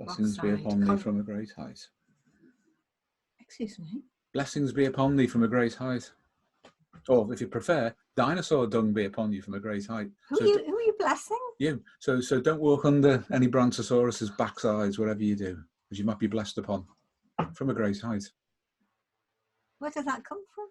Blessings be upon thee from a great height. Excuse me? Blessings be upon thee from a great height. Or, if you prefer, dinosaur dung be upon you from a great height. Who are you blessing? You. So don't walk under any Brontosaurus's backsides, whatever you do, because you might be blessed upon from a great height. Where does that come from?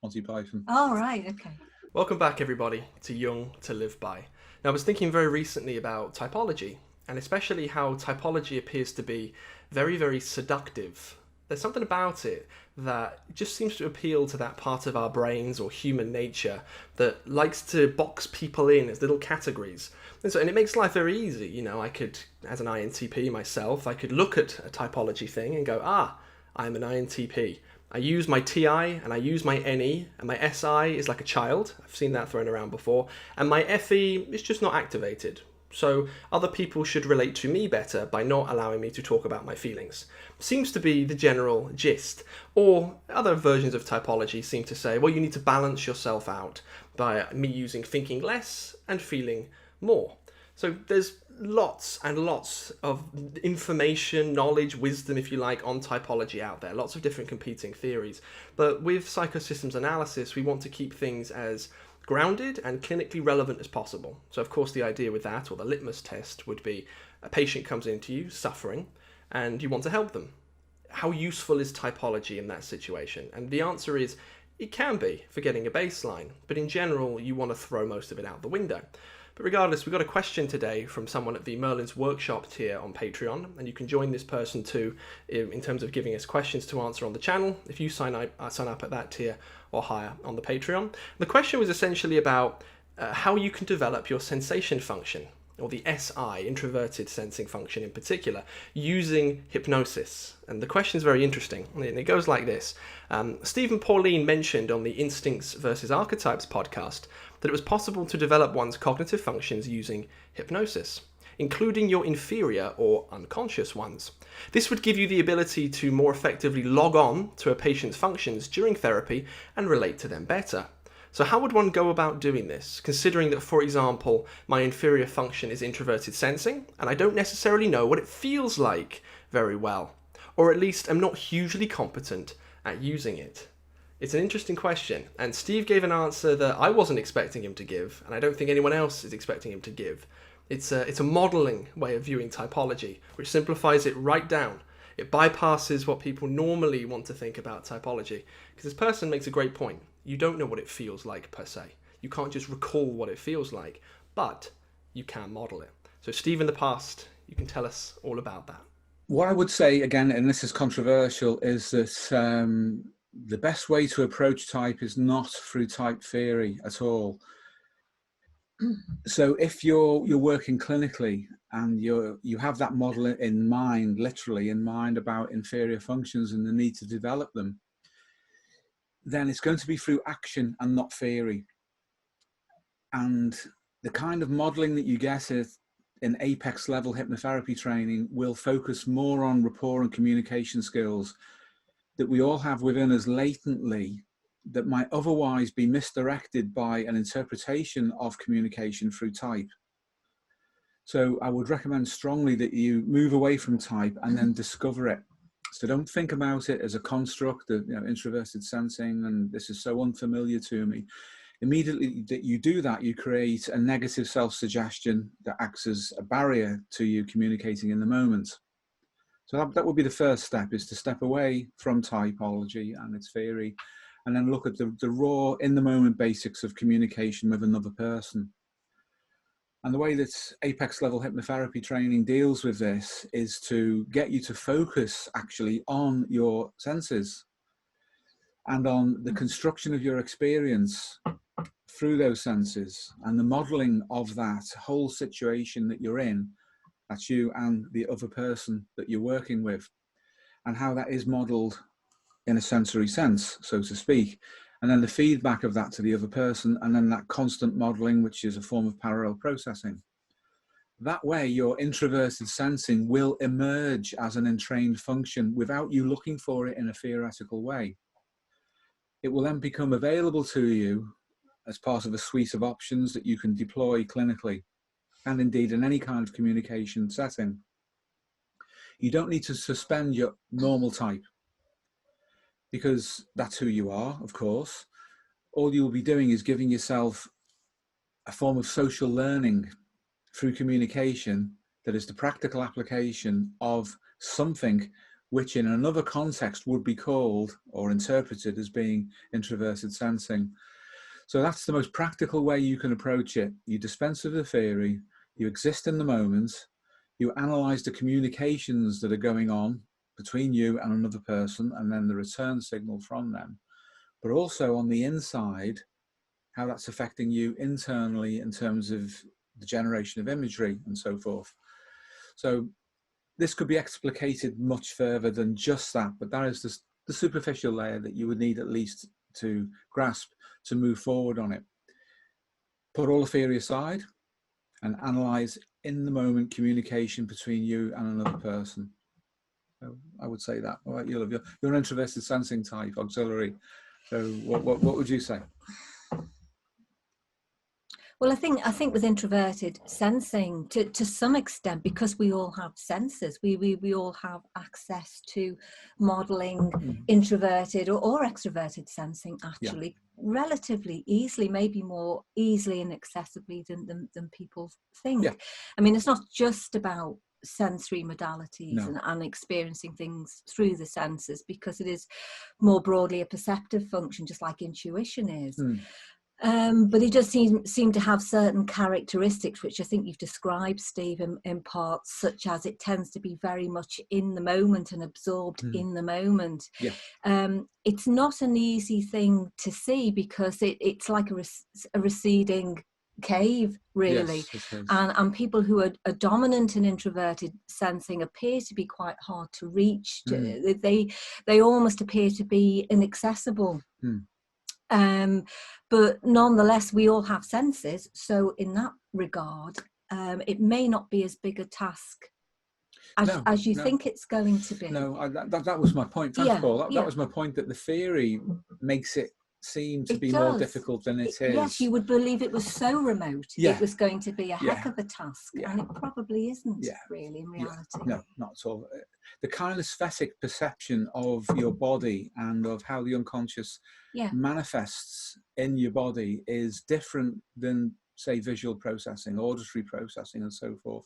Monty Python. Oh, right, okay. Welcome back, everybody, to Jung To Live By. Now, I was thinking very recently about typology, and especially how typology appears to be very, very seductive. There's something about it that just seems to appeal to that part of our brains or human nature that likes to box people in as little categories. And it makes life very easy. You know, I could, as an INTP myself, I could look at a typology thing and go, I'm an INTP. I use my TI and I use my NE, and my SI is like a child. I've seen that thrown around before. And my FE is just not activated. So other people should relate to me better by not allowing me to talk about my feelings. Seems to be the general gist. Or other versions of typology seem to say, well, you need to balance yourself out by me using thinking less and feeling more. So there's lots and lots of information, knowledge, wisdom, if you like, on typology out there. Lots of different competing theories. But with psychosystems analysis, we want to keep things as grounded and clinically relevant as possible. So of course the idea with that, or the litmus test, would be a patient comes into you suffering and you want to help them. How useful is typology in that situation? And the answer is it can be for getting a baseline, but in general you want to throw most of it out the window. But regardless, we've got a question today from someone at the Merlin's Workshop tier on Patreon, and you can join this person too in terms of giving us questions to answer on the channel if you sign up at that tier or higher on the Patreon. The question was essentially about how you can develop your sensation function, or the SI, introverted sensing function in particular, using hypnosis. And the question is very interesting, and it goes like this. Steve and Pauline mentioned on the Instincts versus Archetypes podcast that it was possible to develop one's cognitive functions using hypnosis, including your inferior or unconscious ones. This would give you the ability to more effectively log on to a patient's functions during therapy and relate to them better. So how would one go about doing this, considering that, for example, my inferior function is introverted sensing, and I don't necessarily know what it feels like very well, or at least I'm not hugely competent at using it? It's an interesting question, and Steve gave an answer that I wasn't expecting him to give, and I don't think anyone else is expecting him to give. It's a modelling way of viewing typology, which simplifies it right down. It bypasses what people normally want to think about typology, because this person makes a great point. You don't know what it feels like per se. You can't just recall what it feels like, but you can model it. So Steve, in the past, you can tell us all about that. What I would say, again, and this is controversial, is that the best way to approach type is not through type theory at all. So if you're working clinically and you have that model in mind, literally in mind, about inferior functions and the need to develop them, then it's going to be through action and not theory. And the kind of modeling that you get in apex level hypnotherapy training will focus more on rapport and communication skills that we all have within us latently that might otherwise be misdirected by an interpretation of communication through type. So I would recommend strongly that you move away from type and then discover it. So don't think about it as a construct of introverted sensing, and this is so unfamiliar to me. Immediately that you do that, you create a negative self-suggestion that acts as a barrier to you communicating in the moment. So that would be the first step, is to step away from typology and its theory, and then look at the raw, in-the-moment basics of communication with another person. And the way that apex level hypnotherapy training deals with this is to get you to focus actually on your senses and on the construction of your experience through those senses and the modeling of that whole situation that you're in. That's you and the other person that you're working with, and how that is modeled in a sensory sense, so to speak, and then the feedback of that to the other person, and then that constant modeling, which is a form of parallel processing. That way, your introverted sensing will emerge as an entrained function without you looking for it in a theoretical way. It will then become available to you as part of a suite of options that you can deploy clinically, and indeed in any kind of communication setting. You don't need to suspend your normal type, because that's who you are, of course. All you'll be doing is giving yourself a form of social learning through communication that is the practical application of something which in another context would be called or interpreted as being introverted sensing. So that's the most practical way you can approach it. You dispense with the theory, you exist in the moment, you analyze the communications that are going on between you and another person, and then the return signal from them. But also on the inside, how that's affecting you internally in terms of the generation of imagery and so forth. So this could be explicated much further than just that, but that is the superficial layer that you would need at least to grasp to move forward on it. Put all the theory aside and analyze in the moment communication between you and another person. So I would say that. All right, you're an introverted sensing type, auxiliary. So what would you say? Well, I think with introverted sensing, to some extent, because we all have senses, we all have access to modelling introverted or extroverted sensing, actually, relatively easily, maybe more easily and accessibly than people think. Yeah. I mean, it's not just about sensory modalities and experiencing things through the senses, because it is more broadly a perceptive function, just like intuition is. But it does seem to have certain characteristics, which I think you've described, Steve, in parts, such as it tends to be very much in the moment and absorbed in the moment. Yeah. It's not an easy thing to see, because it's like a receding cave, really. Yes, and people who are dominant in introverted sensing appear to be quite hard to reach. They almost appear to be inaccessible. But nonetheless, we all have senses. So in that regard, it may not be as big a task as you think it's going to be. No, that was my point. Thanks, Paul. That was my point, that the theory makes it seem to be more difficult than it is. Yes, you would believe it was so remote. It was going to be a heck of a task, and it probably isn't really in reality. No, not at all. The kinesthetic perception of your body and of how the unconscious manifests in your body is different than, say, visual processing, auditory processing, and so forth.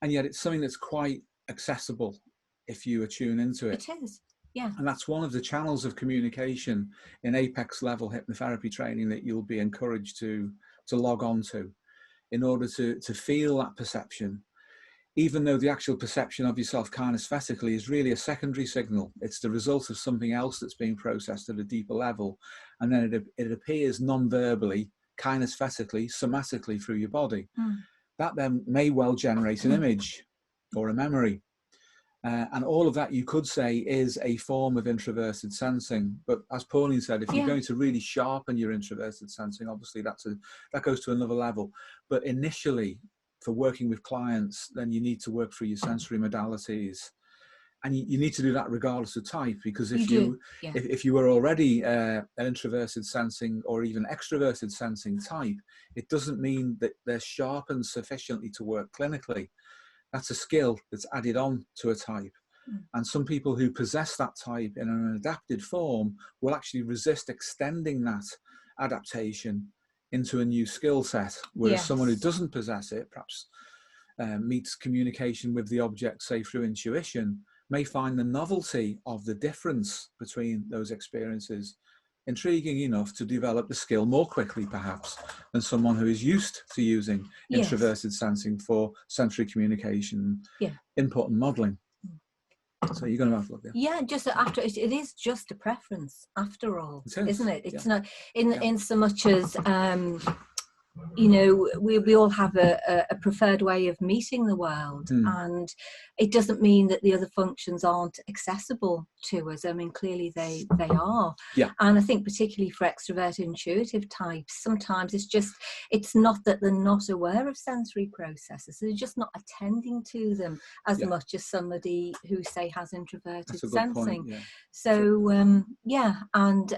And yet it's something that's quite accessible if you attune into it. It is. Yeah. And that's one of the channels of communication in apex level hypnotherapy training that you'll be encouraged to log on to, in order to feel that perception, even though the actual perception of yourself kinesthetically is really a secondary signal. It's the result of something else that's being processed at a deeper level. And then it appears non-verbally, kinesthetically, somatically through your body. That then may well generate an image or a memory. And all of that, you could say, is a form of introverted sensing. But as Pauline said, if you're going to really sharpen your introverted sensing, obviously that goes to another level. But initially, for working with clients, then you need to work through your sensory modalities. And you need to do that regardless of type, because if you were already an introverted sensing or even extroverted sensing type, it doesn't mean that they're sharpened sufficiently to work clinically. That's a skill that's added on to a type. And some people who possess that type in an adapted form will actually resist extending that adaptation into a new skill set, whereas someone who doesn't possess it, perhaps meets communication with the object, say through intuition, may find the novelty of the difference between those experiences intriguing enough to develop the skill more quickly, perhaps, than someone who is used to using introverted sensing for sensory communication, input and modelling. So you're going to have to look there. Yeah, just after it is just a preference after all, isn't it? It's not in so much as you know, we all have a preferred way of meeting the world, and it doesn't mean that the other functions aren't accessible to us. I mean, clearly they are. Yeah. And I think particularly for extroverted intuitive types, sometimes it's not that they're not aware of sensory processes, they're just not attending to them as much as somebody who, say, has introverted sensing. Point, so and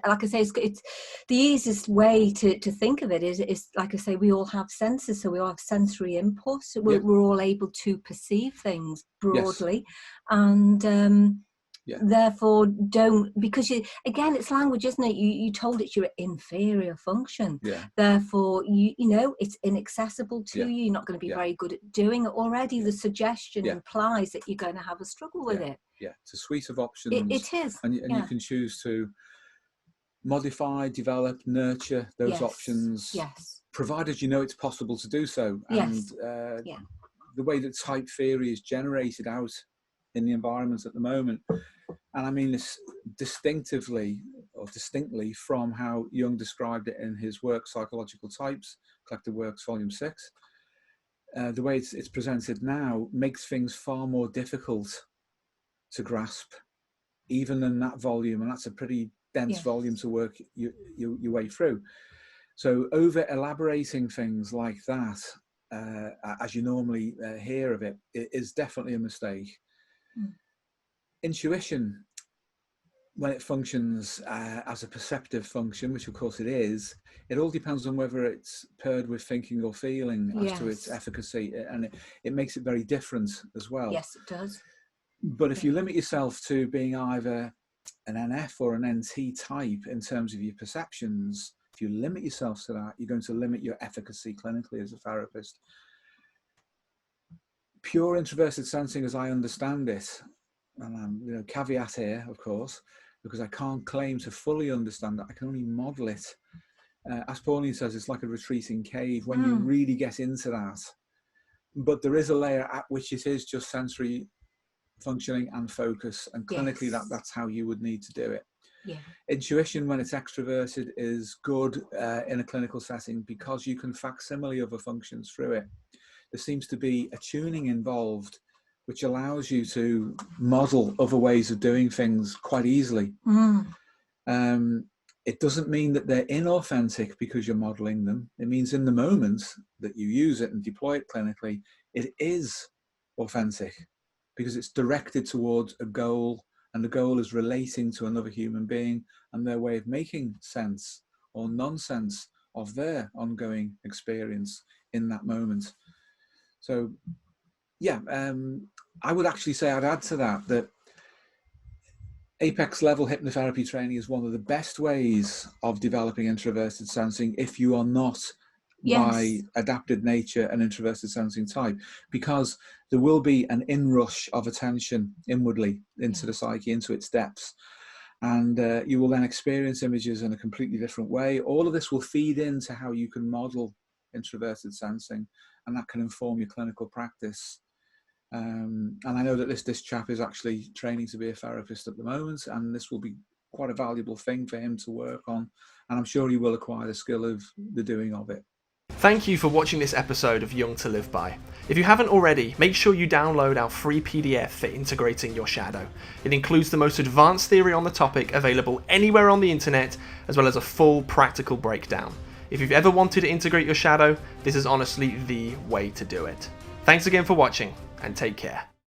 like I say, it's the easiest way to think of it is like I say, we all have senses, so we all have sensory input. So we're all able to perceive things broadly, and therefore because it's language, isn't it? You told it's your inferior function. Therefore, you know it's inaccessible to you. You're not going to be very good at doing it already. The suggestion implies that you're going to have a struggle with it. It's a suite of options. It is, and you can choose to modify, develop, nurture those options, provided you know it's possible to do so. And the way that type theory is generated out in the environment at the moment, and I mean this distinctly from how Jung described it in his work Psychological Types, Collected Works, Volume 6, the way it's presented now makes things far more difficult to grasp, even in that volume, and that's a pretty dense volume to work your way through. So over elaborating things like that, as you normally hear of it, is definitely a mistake. Intuition, when it functions as a perceptive function, which of course it is, it all depends on whether it's paired with thinking or feeling as to its efficacy, and it makes it very different as well. Yes, it does. But if you limit yourself to being either an NF or an NT type in terms of your perceptions, if you limit yourself to that, you're going to limit your efficacy clinically as a therapist. Pure introverted sensing, as I understand it, and caveat here, of course, because I can't claim to fully understand it, I can only model it. As Pauline says, it's like a retreating cave when you really get into that. But there is a layer at which it is just sensory functioning and focus, and clinically that's how you would need to do it. Intuition, when it's extroverted, is good in a clinical setting because you can facsimile other functions through it. There seems to be a tuning involved which allows you to model other ways of doing things quite easily. It doesn't mean that they're inauthentic because you're modeling them. It means in the moment that you use it and deploy it clinically, it is authentic, because it's directed towards a goal, and the goal is relating to another human being and their way of making sense or nonsense of their ongoing experience in that moment. So, I would actually say I'd add to that apex level hypnotherapy training is one of the best ways of developing introverted sensing if you are not by adapted nature an introverted sensing type, because there will be an inrush of attention inwardly into the psyche, into its depths, and you will then experience images in a completely different way. All of this will feed into how you can model introverted sensing, and that can inform your clinical practice. And I know that this chap is actually training to be a therapist at the moment, and this will be quite a valuable thing for him to work on, and I'm sure he will acquire the skill of the doing of it. Thank you for watching this episode of Jung To Live By. If you haven't already, make sure you download our free PDF for integrating your shadow. It includes the most advanced theory on the topic available anywhere on the internet, as well as a full practical breakdown. If you've ever wanted to integrate your shadow, this is honestly the way to do it. Thanks again for watching, and take care.